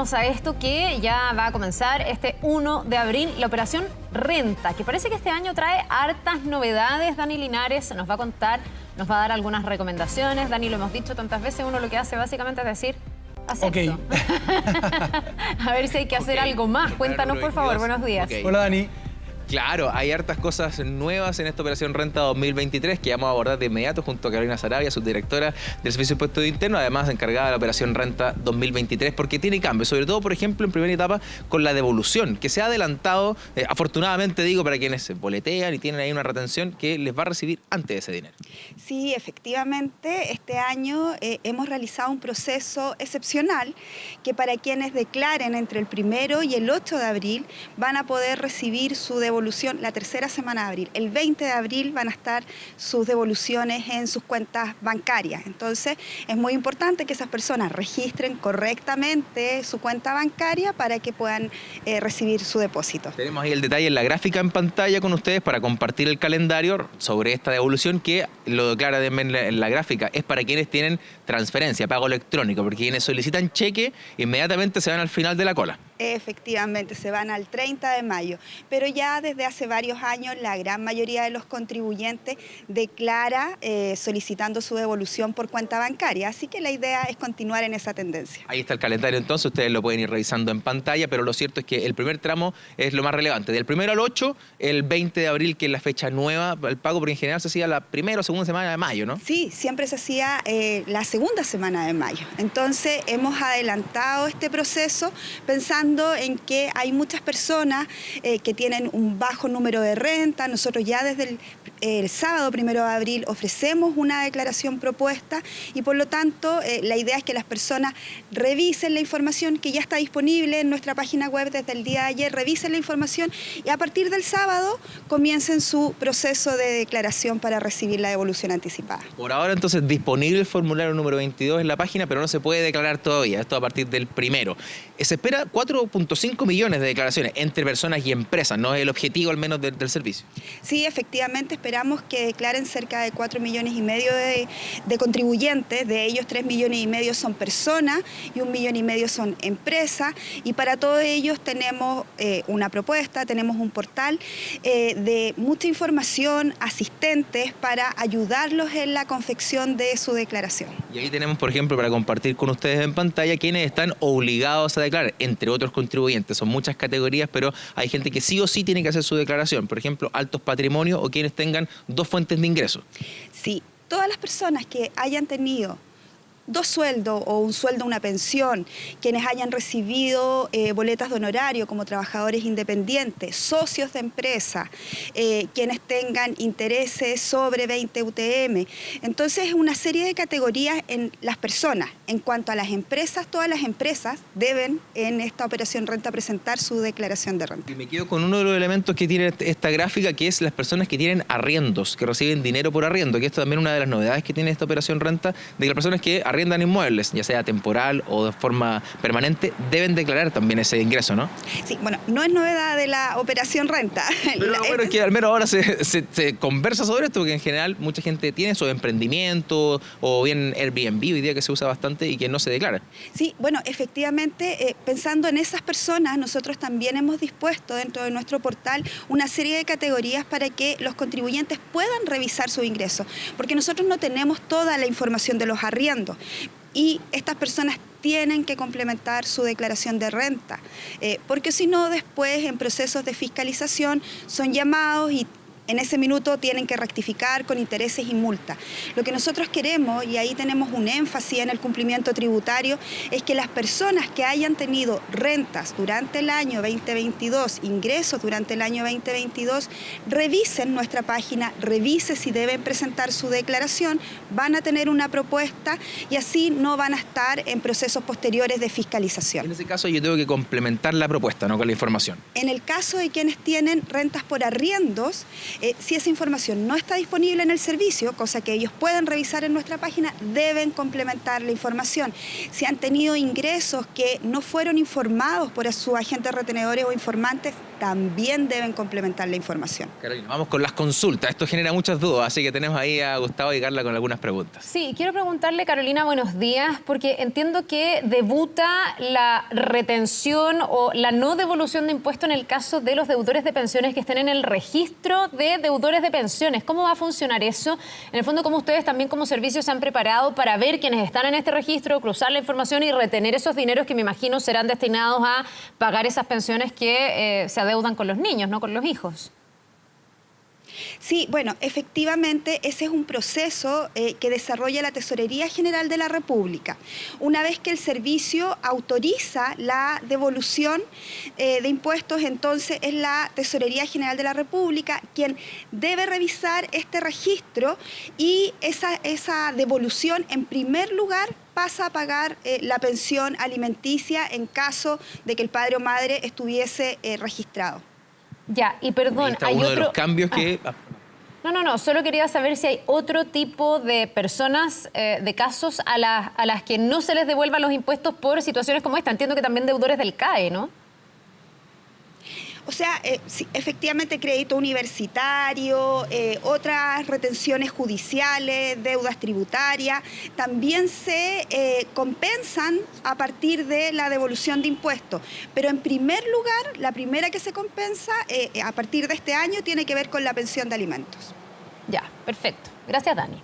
vamos a esto que ya va a comenzar este 1 de abril, la operación Renta, que parece que este año trae hartas novedades. Dani Linares nos va a contar, nos va a dar algunas recomendaciones. Dani, lo hemos dicho tantas veces, uno lo que hace básicamente es decir, acepto. Okay. A ver si hay que hacer algo más. Cuéntanos, por favor. Buenos días. Hola, Dani. Claro, hay hartas cosas nuevas en esta Operación Renta 2023 que vamos a abordar de inmediato junto a Carolina Sarabia, subdirectora del Servicio de Impuestos Internos, además encargada de la Operación Renta 2023, porque tiene cambios, sobre todo, por ejemplo, en primera etapa con la devolución, que se ha adelantado, afortunadamente digo, para quienes boletean y tienen ahí una retención, que les va a recibir antes ese dinero. Sí, efectivamente, este año hemos realizado un proceso excepcional que para quienes declaren entre el 1 y el 8 de abril van a poder recibir su devolución la tercera semana de abril. El 20 de abril van a estar sus devoluciones en sus cuentas bancarias. Entonces, es muy importante que esas personas registren correctamente su cuenta bancaria para que puedan recibir su depósito. Tenemos ahí el detalle en la gráfica en pantalla con ustedes para compartir el calendario sobre esta devolución, que lo declara en la gráfica. Es para quienes tienen transferencia, pago electrónico, porque quienes solicitan cheque inmediatamente se van al final de la cola. Efectivamente, se van al 30 de mayo, pero ya desde hace varios años la gran mayoría de los contribuyentes declara solicitando su devolución por cuenta bancaria, así que la idea es continuar en esa tendencia. Ahí está el calendario entonces, ustedes lo pueden ir revisando en pantalla, pero lo cierto es que el primer tramo es lo más relevante, del 1 al 8, el 20 de abril, que es la fecha nueva, el pago, porque en general se hacía la primera o segunda semana de mayo, ¿no? Sí, siempre se hacía la segunda semana de mayo, entonces hemos adelantado este proceso pensando en que hay muchas personas que tienen un bajo número de renta. Nosotros ya desde el sábado 1 de abril ofrecemos una declaración propuesta y por lo tanto la idea es que las personas revisen la información que ya está disponible en nuestra página web desde el día de ayer, revisen la información y a partir del sábado comiencen su proceso de declaración para recibir la devolución anticipada. Por ahora entonces disponible el formulario número 22 en la página, pero no se puede declarar todavía, esto a partir del 1. Se espera 4.5 millones de declaraciones entre personas y empresas, ¿no? Es el objetivo al menos del servicio. Sí, efectivamente esperamos que declaren cerca de 4,5 millones de contribuyentes, de ellos 3,5 millones son personas y 1,5 millones son empresas, y para todos ellos tenemos una propuesta, tenemos un portal de mucha información, asistentes para ayudarlos en la confección de su declaración. Y ahí tenemos, por ejemplo, para compartir con ustedes en pantalla, quienes están obligados a declarar, entre otros contribuyentes. Son muchas categorías, pero hay gente que sí o sí tiene que hacer su declaración. Por ejemplo, altos patrimonios o quienes tengan 2 fuentes de ingreso. Sí, todas las personas que hayan tenido 2 sueldos o un sueldo, una pensión, quienes hayan recibido boletas de honorario como trabajadores independientes, socios de empresa, quienes tengan intereses sobre 20 UTM. Entonces, una serie de categorías en las personas. En cuanto a las empresas, todas las empresas deben en esta operación renta presentar su declaración de renta. Y me quedo con uno de los elementos que tiene esta gráfica, que es las personas que tienen arriendos, que reciben dinero por arriendo, que esto también es una de las novedades que tiene esta operación renta, de que las personas que arriendan inmuebles, ya sea temporal o de forma permanente, deben declarar también ese ingreso, ¿no? Sí, bueno, no es novedad de la operación renta. Pero bueno, es que al menos ahora se conversa sobre esto, porque en general mucha gente tiene su emprendimiento o bien Airbnb hoy día que se usa bastante y que no se declara. Sí, bueno, efectivamente, pensando en esas personas, nosotros también hemos dispuesto dentro de nuestro portal una serie de categorías para que los contribuyentes puedan revisar su ingreso, porque nosotros no tenemos toda la información de los arriendos. Y estas personas tienen que complementar su declaración de renta, porque si no, después en procesos de fiscalización son llamados y en ese minuto tienen que rectificar con intereses y multas. Lo que nosotros queremos, y ahí tenemos un énfasis en el cumplimiento tributario, es que las personas que hayan tenido rentas durante el año 2022, ingresos durante el año 2022, revisen nuestra página, revisen si deben presentar su declaración, van a tener una propuesta y así no van a estar en procesos posteriores de fiscalización. En ese caso yo tengo que complementar la propuesta, ¿no?, con la información. En el caso de quienes tienen rentas por arriendos, Si esa información no está disponible en el servicio, cosa que ellos pueden revisar en nuestra página, deben complementar la información. Si han tenido ingresos que no fueron informados por sus agentes retenedores o informantes, también deben complementar la información. Carolina, vamos con las consultas. Esto genera muchas dudas, así que tenemos ahí a Gustavo y Carla con algunas preguntas. Sí, quiero preguntarle, Carolina, buenos días, porque entiendo que debuta la retención o la no devolución de impuestos en el caso de los deudores de pensiones que estén en el registro de deudores de pensiones. ¿Cómo va a funcionar eso? En el fondo, ¿cómo ustedes también como servicio se han preparado para ver quiénes están en este registro, cruzar la información y retener esos dineros que me imagino serán destinados a pagar esas pensiones que se adeudan con los niños, no con los hijos? Sí, bueno, efectivamente ese es un proceso que desarrolla la Tesorería General de la República. Una vez que el servicio autoriza la devolución de impuestos, entonces es la Tesorería General de la República quien debe revisar este registro y esa devolución en primer lugar pasa a pagar la pensión alimenticia en caso de que el padre o madre estuviese registrado. Ya, y perdón, hay uno de los cambios que... No, solo quería saber si hay otro tipo de personas, de casos a las que no se les devuelvan los impuestos por situaciones como esta. Entiendo que también deudores del CAE, ¿no? O sea, sí, efectivamente crédito universitario, otras retenciones judiciales, deudas tributarias, también se compensan a partir de la devolución de impuestos. Pero en primer lugar, la primera que se compensa a partir de este año tiene que ver con la pensión de alimentos. Ya, perfecto. Gracias, Dani.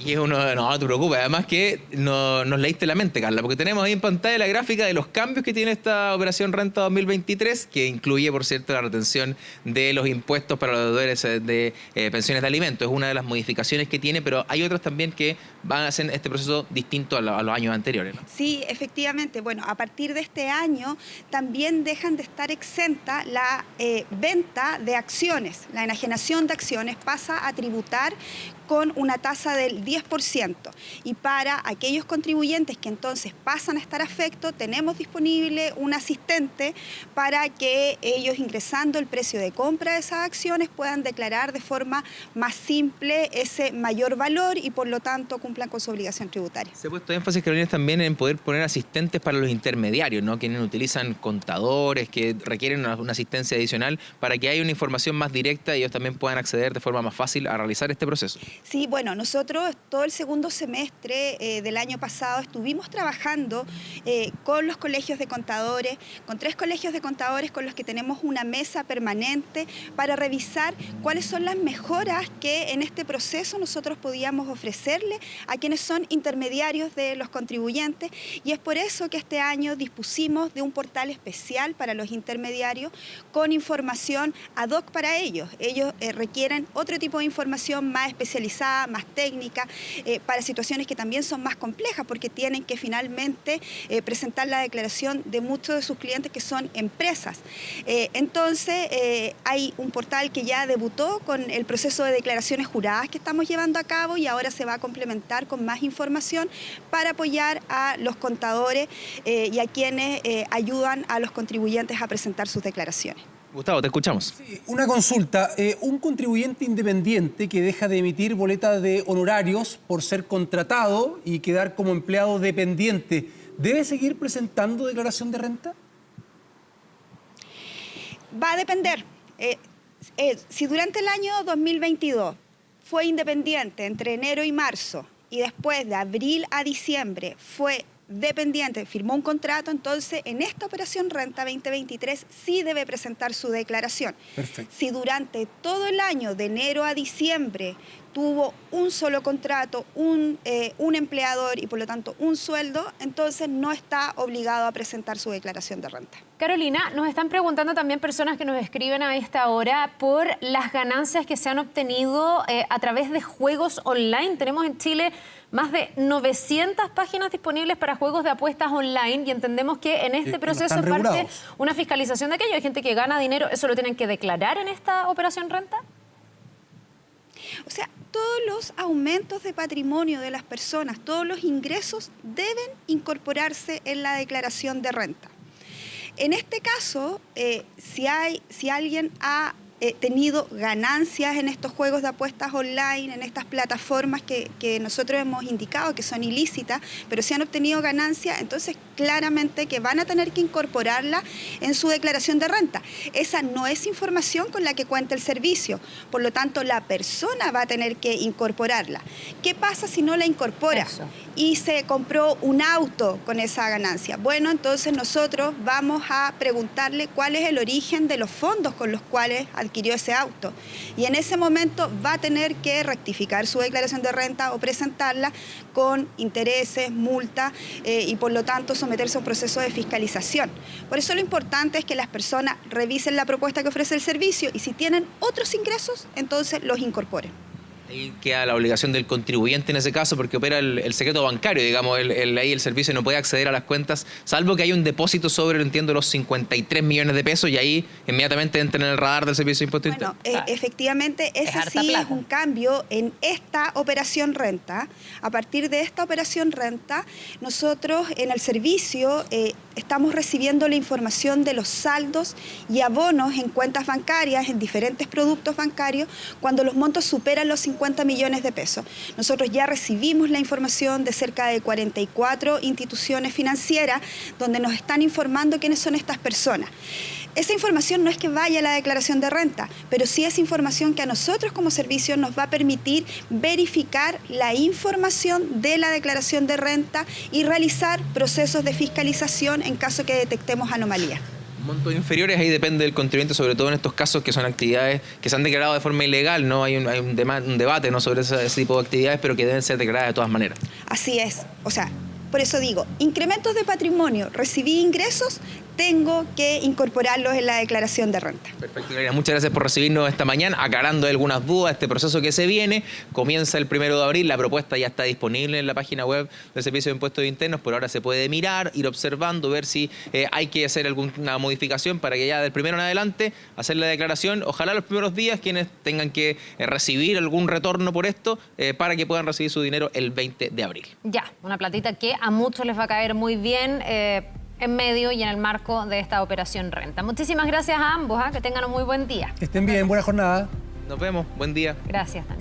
Y es uno, no te preocupes, además que nos leíste la mente, Carla, porque tenemos ahí en pantalla la gráfica de los cambios que tiene esta operación Renta 2023, que incluye, por cierto, la retención de los impuestos para los deudores de pensiones de alimentos. Es una de las modificaciones que tiene, pero hay otras también que van a hacer este proceso distinto a los años anteriores, ¿no? Sí, efectivamente. Bueno, a partir de este año también dejan de estar exenta la venta de acciones. La enajenación de acciones pasa a tributar con una tasa del 10%. Y para aquellos contribuyentes que entonces pasan a estar afectos, tenemos disponible un asistente para que ellos, ingresando el precio de compra de esas acciones, puedan declarar de forma más simple ese mayor valor y por lo tanto cumplan con su obligación tributaria. Se ha puesto énfasis, Carolina, también en poder poner asistentes para los intermediarios, ¿no? Quienes utilizan contadores, que requieren una asistencia adicional para que haya una información más directa y ellos también puedan acceder de forma más fácil a realizar este proceso. Sí, bueno, nosotros todo el segundo semestre del año pasado estuvimos trabajando con los colegios de contadores, con 3 colegios de contadores con los que tenemos una mesa permanente para revisar cuáles son las mejoras que en este proceso nosotros podíamos ofrecerle a quienes son intermediarios de los contribuyentes, y es por eso que este año dispusimos de un portal especial para los intermediarios con información ad hoc para ellos. Ellos requieren otro tipo de información más especializada, más técnica, para situaciones que también son más complejas porque tienen que finalmente presentar la declaración de muchos de sus clientes que son empresas. Entonces, hay un portal que ya debutó con el proceso de declaraciones juradas que estamos llevando a cabo y ahora se va a complementar con más información para apoyar a los contadores y a quienes ayudan a los contribuyentes a presentar sus declaraciones. Gustavo, te escuchamos. Sí, una consulta. Un contribuyente independiente que deja de emitir boleta de honorarios por ser contratado y quedar como empleado dependiente, ¿debe seguir presentando declaración de renta? Va a depender. Si durante el año 2022 fue independiente entre enero y marzo y después de abril a diciembre fue dependiente, firmó un contrato, entonces en esta operación Renta 2023 sí debe presentar su declaración. Perfecto. Si durante todo el año, de enero a diciembre, tuvo un solo contrato, un empleador y por lo tanto un sueldo, entonces no está obligado a presentar su declaración de renta. Carolina, nos están preguntando también personas que nos escriben a esta hora por las ganancias que se han obtenido a través de juegos online. Tenemos en Chile más de 900 páginas disponibles para juegos de apuestas online y entendemos que en este proceso parte una fiscalización de aquello. Hay gente que gana dinero, ¿eso lo tienen que declarar en esta operación renta? O sea, todos los aumentos de patrimonio de las personas, todos los ingresos deben incorporarse en la declaración de renta. En este caso, si alguien ha tenido ganancias en estos juegos de apuestas online, en estas plataformas que nosotros hemos indicado que son ilícitas, pero si han obtenido ganancias, entonces claramente que van a tener que incorporarla en su declaración de renta. Esa no es información con la que cuenta el servicio, por lo tanto la persona va a tener que incorporarla. ¿Qué pasa si no la incorpora? Eso. Y se compró un auto con esa ganancia. Bueno, entonces nosotros vamos a preguntarle cuál es el origen de los fondos con los cuales adquirió ese auto. Y en ese momento va a tener que rectificar su declaración de renta o presentarla con intereses, multa y por lo tanto someterse a un proceso de fiscalización. Por eso lo importante es que las personas revisen la propuesta que ofrece el servicio y si tienen otros ingresos, entonces los incorporen. Ahí queda la obligación del contribuyente en ese caso porque opera el secreto bancario, digamos, ahí el servicio no puede acceder a las cuentas, salvo que hay un depósito sobre, entiendo, los 53 millones de pesos y ahí inmediatamente entra en el radar del Servicio de Impuesto Interno. Efectivamente, ese sí es un cambio en esta operación renta. A partir de esta operación renta, nosotros en el servicio estamos recibiendo la información de los saldos y abonos en cuentas bancarias, en diferentes productos bancarios, cuando los montos superan los 50 millones de pesos. Nosotros ya recibimos la información de cerca de 44 instituciones financieras donde nos están informando quiénes son estas personas. Esa información no es que vaya a la declaración de renta, pero sí es información que a nosotros como servicio nos va a permitir verificar la información de la declaración de renta y realizar procesos de fiscalización en caso que detectemos anomalías. Montos inferiores, ahí depende del contribuyente, sobre todo en estos casos que son actividades que se han declarado de forma ilegal, ¿no? Hay un debate, ¿no?, sobre ese tipo de actividades, pero que deben ser declaradas de todas maneras. Así es. O sea, por eso digo, incrementos de patrimonio, recibí ingresos, tengo que incorporarlos en la declaración de renta. Perfecto, Karina. Muchas gracias por recibirnos esta mañana, aclarando algunas dudas, este proceso que se viene. Comienza el 1 de abril, la propuesta ya está disponible en la página web del Servicio de Impuestos Internos, por ahora se puede mirar, ir observando, ver si hay que hacer alguna modificación para que ya del 1 en adelante hacer la declaración. Ojalá los primeros días quienes tengan que recibir algún retorno por esto, para que puedan recibir su dinero el 20 de abril. Ya, una platita que a muchos les va a caer muy bien en medio y en el marco de esta operación renta. Muchísimas gracias a ambos, que tengan un muy buen día. Que estén bien, buena jornada. Nos vemos, buen día. Gracias. Gracias.